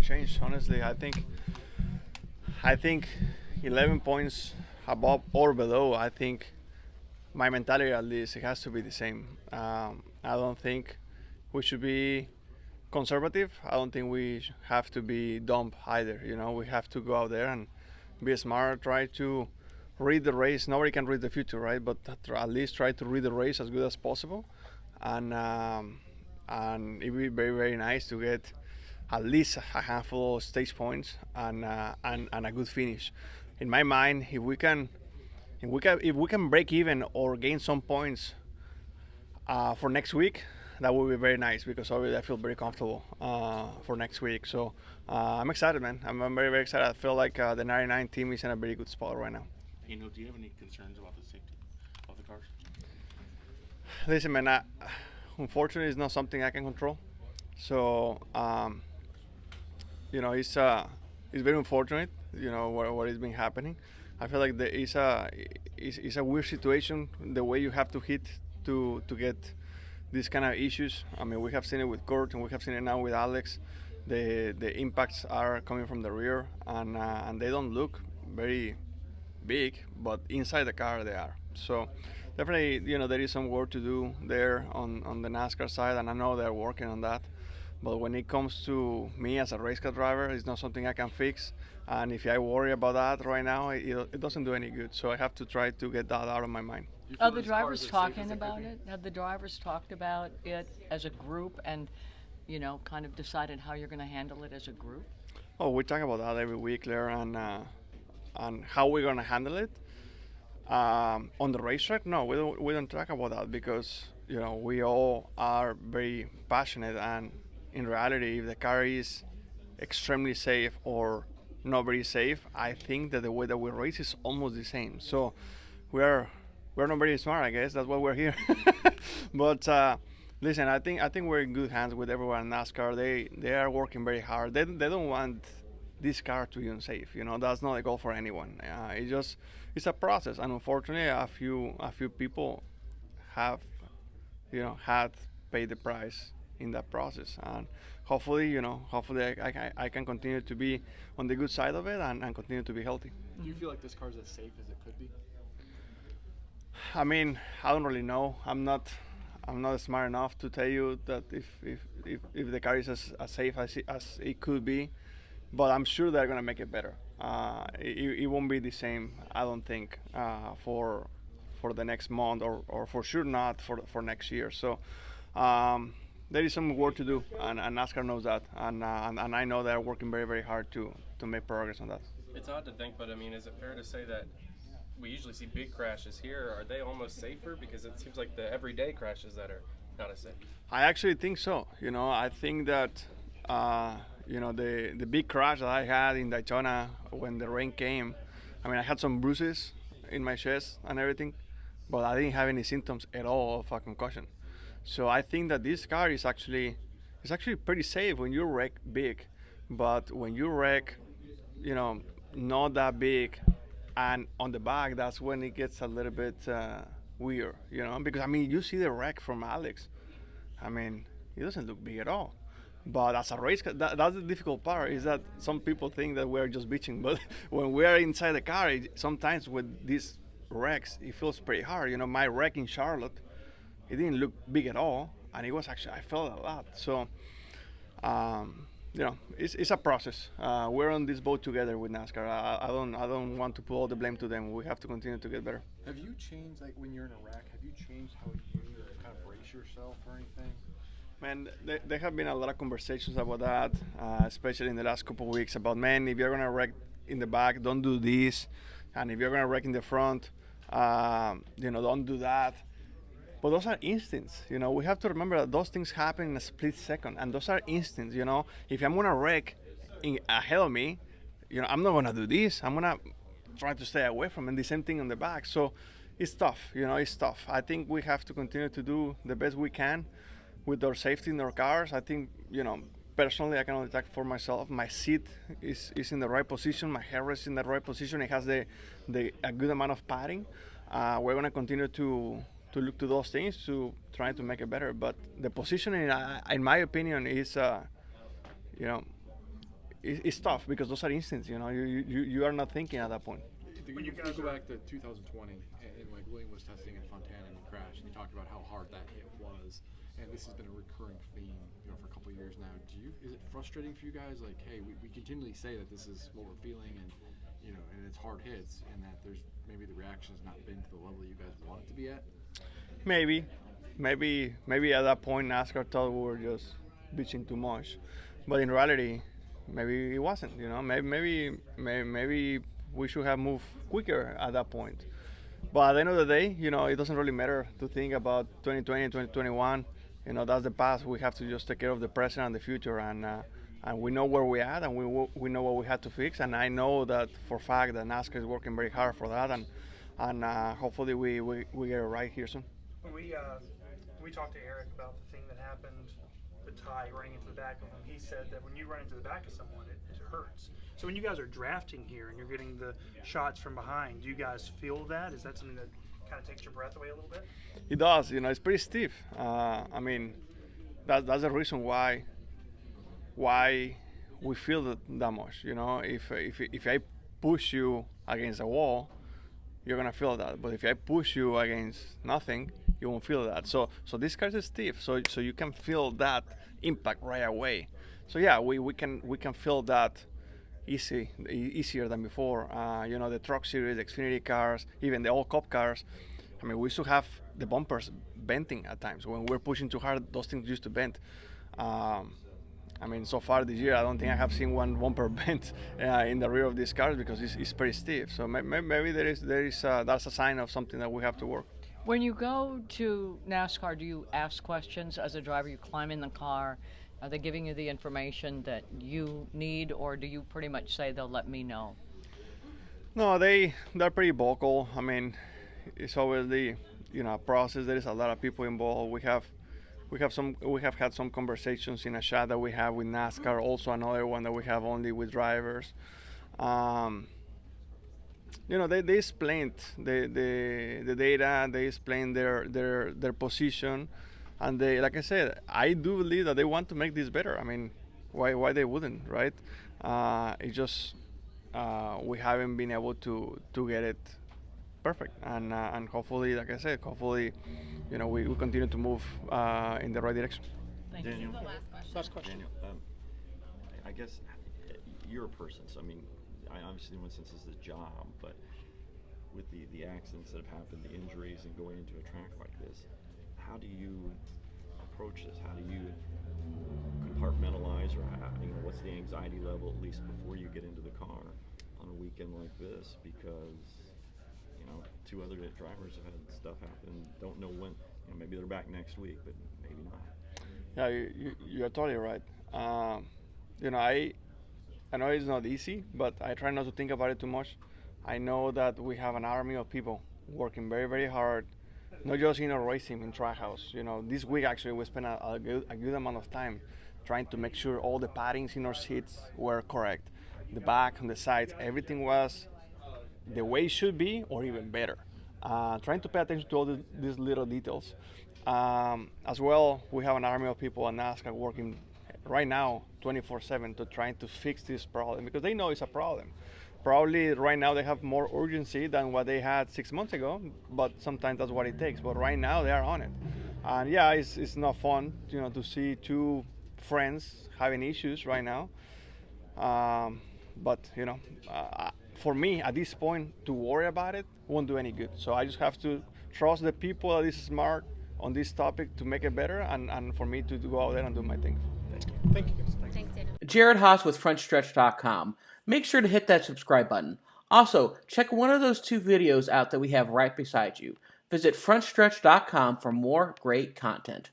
change. Honestly, I think 11 points above or below. I think my mentality, at least, it has to be the same. I don't think we should be conservative. I don't think we have to be dumb either. We have to go out there and be smart. Try to read the race. Nobody can read the future, right? But at least try to read the race as good as possible, and it would be very very nice to get at least a handful of stage points and a good finish. In my mind, if we can break even or gain some points for next week, that would be very nice because already I feel very comfortable for next week. So I'm excited, man. I'm very very excited. I feel like the 99 team is in a very good spot right now. Do you have any concerns about the safety of the cars? Listen, man. Unfortunately, it's not something I can control. So it's very unfortunate. What has been happening. I feel like it's a weird situation. The way you have to hit to get these kind of issues. I mean, we have seen it with Kurt and we have seen it now with Alex. The impacts are coming from the rear and they don't look very big, but inside the car they are. So definitely, there is some work to do there on the NASCAR side, and I know they're working on that. But when it comes to me as a race car driver, it's not something I can fix. And if I worry about that right now, it doesn't do any good. So I have to try to get that out of my mind. Are the drivers talking about it? Have the drivers talked about it as a group and, kind of decided how you're going to handle it as a group? Oh, we talk about that every week, Claire, and how we're going to handle it. On the racetrack, no, we don't talk about that because, we all are very passionate, and in reality, if the car is extremely safe or not very safe, I think that the way that we race is almost the same. So we're not very smart, I guess. That's why we're here. But listen, I think we're in good hands with everyone in NASCAR. They are working very hard. They don't want this car to be unsafe. That's not a goal for anyone. It's a process, and unfortunately, a few people have had paid the price in that process, and hopefully I can continue to be on the good side of it and continue to be healthy. Do you feel like this car is as safe as it could be? I mean, I don't really know. I'm not smart enough to tell you that if the car is as safe as it could be, but I'm sure they're gonna make it better. It won't be the same, I don't think, for the next month or for sure not for next year. So there is some work to do, and NASCAR knows that, and I know they're working very very hard to make progress on that. It's odd to think, but I mean, is it fair to say that we usually see big crashes here? Are they almost safer? Because it seems like the everyday crashes that are not as safe. I actually think so. I think that the big crash that I had in Daytona when the rain came, I mean, I had some bruises in my chest and everything, but I didn't have any symptoms at all of a concussion. So I think that this car is actually pretty safe when you wreck big, but when you wreck, not that big, and on the back, that's when it gets a little bit weird, because I mean, you see the wreck from Alex. I mean, it doesn't look big at all. But as a race car, that's the difficult part, is that some people think that we're just bitching, but when we're inside the car, sometimes with these wrecks, it feels pretty hard. My wreck in Charlotte, it didn't look big at all, and it was actually, I felt a lot. So, it's a process. We're on this boat together with NASCAR. I don't want to put all the blame to them. We have to continue to get better. Have you changed, like when you're in a wreck, have you changed how you kind of brace yourself or anything? Man, there have been a lot of conversations about that, especially in the last couple of weeks, about, man, if you're going to wreck in the back, don't do this. And if you're going to wreck in the front, don't do that. But those are instincts, we have to remember that those things happen in a split second, and those are instincts, If I'm gonna wreck ahead of me, I'm not gonna do this. I'm gonna try to stay away from it. And the same thing on the back. So it's tough, it's tough. I think we have to continue to do the best we can with our safety in our cars. I think, personally, I can only talk for myself. My seat is in the right position. My headrest is in the right position. It has a good amount of padding. We're gonna continue to look to those things to try to make it better. But the positioning, in my opinion, is it's tough because those are instincts. You are not thinking at that point. When you guys go back to 2020, and like William was testing in Fontana and he crashed, and he talked about how hard that hit was, and this has been a recurring theme, for a couple of years now. Is it frustrating for you guys? Like, hey, we continually say that this is what we're feeling, and and it's hard hits, and that there's maybe the reaction has not been to the level you guys want it to be at. Maybe at that point NASCAR thought we were just bitching too much, but in reality, maybe it wasn't. Maybe we should have moved quicker at that point. But at the end of the day, it doesn't really matter to think about 2020 and 2021. That's the past. We have to just take care of the present and the future, and we know where we're at, and we know what we had to fix. And I know that for a fact that NASCAR is working very hard for that, and hopefully we get it right here soon. When we talked to Eric about the thing that happened, the tie running into the back of him, he said that when you run into the back of someone, it hurts. So when you guys are drafting here and you're getting the shots from behind, do you guys feel that? Is that something that kind of takes your breath away a little bit? It does. It's pretty stiff. I mean, that's the reason why we feel that much. If I push you against a wall, you're gonna feel that. But if I push you against nothing, you won't feel that. So this car is stiff. So you can feel that impact right away. So yeah, we can feel that easier than before. The Truck Series, the Xfinity cars, even the old Cup cars. I mean, we used to have the bumpers bending at times. When we're pushing too hard, those things used to bend. I mean, so far this year, I don't think I have seen one bumper bent in the rear of these cars because it's pretty stiff. So maybe that's a sign of something that we have to work. When you go to NASCAR, do you ask questions as a driver? You climb in the car. Are they giving you the information that you need, or do you pretty much say they'll let me know? No, they're pretty vocal. I mean, it's always the process. There is a lot of people involved. We have had some conversations in a chat that we have with NASCAR. Also another one that we have only with drivers. They explained the data. They explained their position. And they, like I said, I do believe that they want to make this better. I mean, why they wouldn't, right? It's just we haven't been able to get it perfect, and hopefully, like I said, we continue to move in the right direction. Thank Daniel, you. Last question. Daniel, I guess you're a person, so I mean, I obviously in one sense is the job, but with the accidents that have happened, the injuries, and going into a track like this, how do you approach this? How do you compartmentalize, or what's the anxiety level at least before you get into the car on a weekend like this? Because two other drivers have had stuff happen. Don't know when. Maybe they're back next week, but maybe not. Yeah, you're totally right. I know it's not easy, but I try not to think about it too much. I know that we have an army of people working very, very hard. Not just racing in Trackhouse. This week actually we spent a good amount of time trying to make sure all the paddings in our seats were correct. The back and the sides, everything was the way it should be, or even better. Trying to pay attention to all these little details. As well, we have an army of people at NASCAR working right now 24/7 to trying to fix this problem because they know it's a problem. Probably right now they have more urgency than what they had 6 months ago, but sometimes that's what it takes. But right now they are on it. And yeah, it's not fun, to see two friends having issues right now. But for me at this point to worry about it won't do any good. So I just have to trust the people that is smart on this topic to make it better, and for me to go out there and do my thing. Thank you guys. Thanks, Daniel. Jared Haas with Frontstretch.com. Make sure to hit that subscribe button. Also, check one of those two videos out that we have right beside you. Visit Frontstretch.com for more great content.